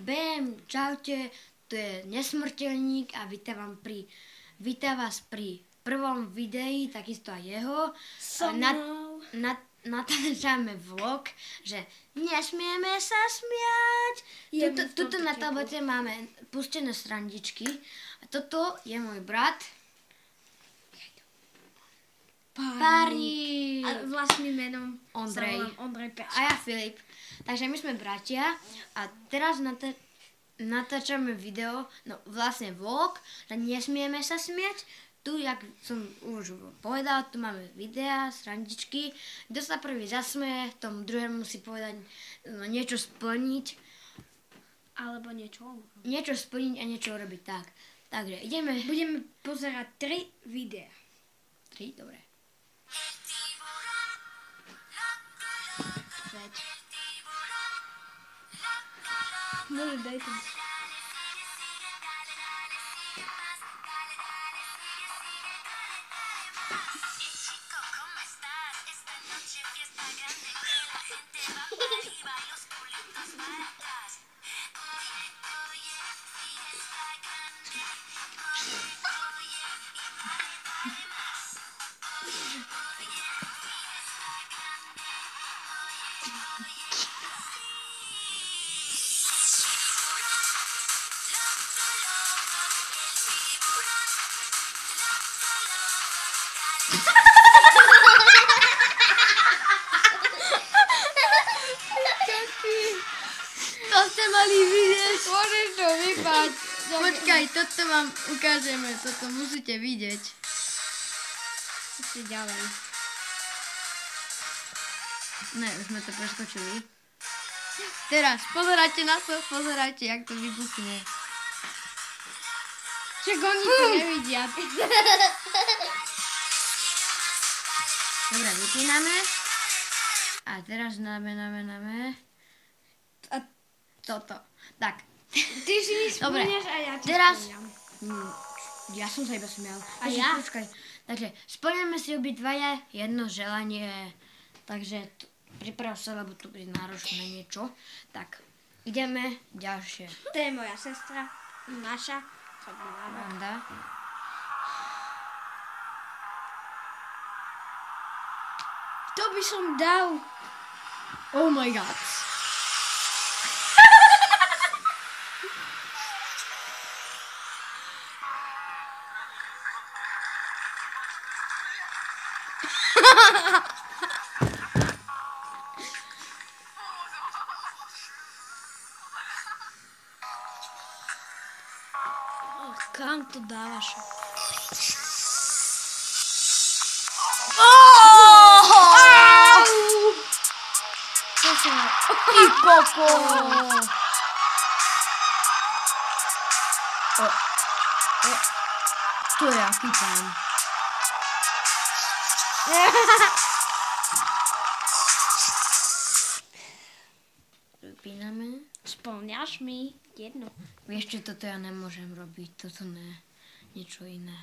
BM, čaute, tu je Nesmrteľník a vítam vás pri prvom videi, takisto aj jeho. Natáčame vlog, že nesmieme sa smiať. Tuto na tablete máme pustené srandičky. A toto je môj brat. Párik. A vlastným menom Ondrej Pečka. a ja Filip. Takže my sme bratia a teraz natáčame video, no vlastne vlog, že nesmieme sa smiať. Tu, jak som už povedal, tu máme videá, srandičky. Kto sa prvý zasmeje, tomu druhému musí povedať niečo splniť. Alebo niečo. Niečo splniť a niečo urobiť tak. Takže ideme. Budeme pozerať 3 videá. 3, dobre. Môže daj to. To ste mali vidieť. Môžeš to vypať. Počkaj, toto vám ukážeme, toto musíte vidieť. Ešte ďalej. Ne, už sme to preskočili. Teraz, pozerajte na to, pozerajte, jak to vybuchne. Čak oni to nevidia. Dobre, vypíname. A teraz dáme. A Toto. Tak. ty si mi Dobre, spomínaš a ja ti teraz- spomínam. Ja som sa iba smial. A ja? Počkaj. Takže splňame si obidvaja jedno želanie. Takže priprav sa, lebo tu bude náročné niečo. Tak, ideme ďalšie. To je moja sestra, naša. Randa. To by som dal. Oh my god. Kam to dávaš? To som mal. Ty koko. To je aký pán. Vypíname. Spomňaš mi jedno. Vieš čo, toto ja nemôžem robiť, toto ne. Niečo iné.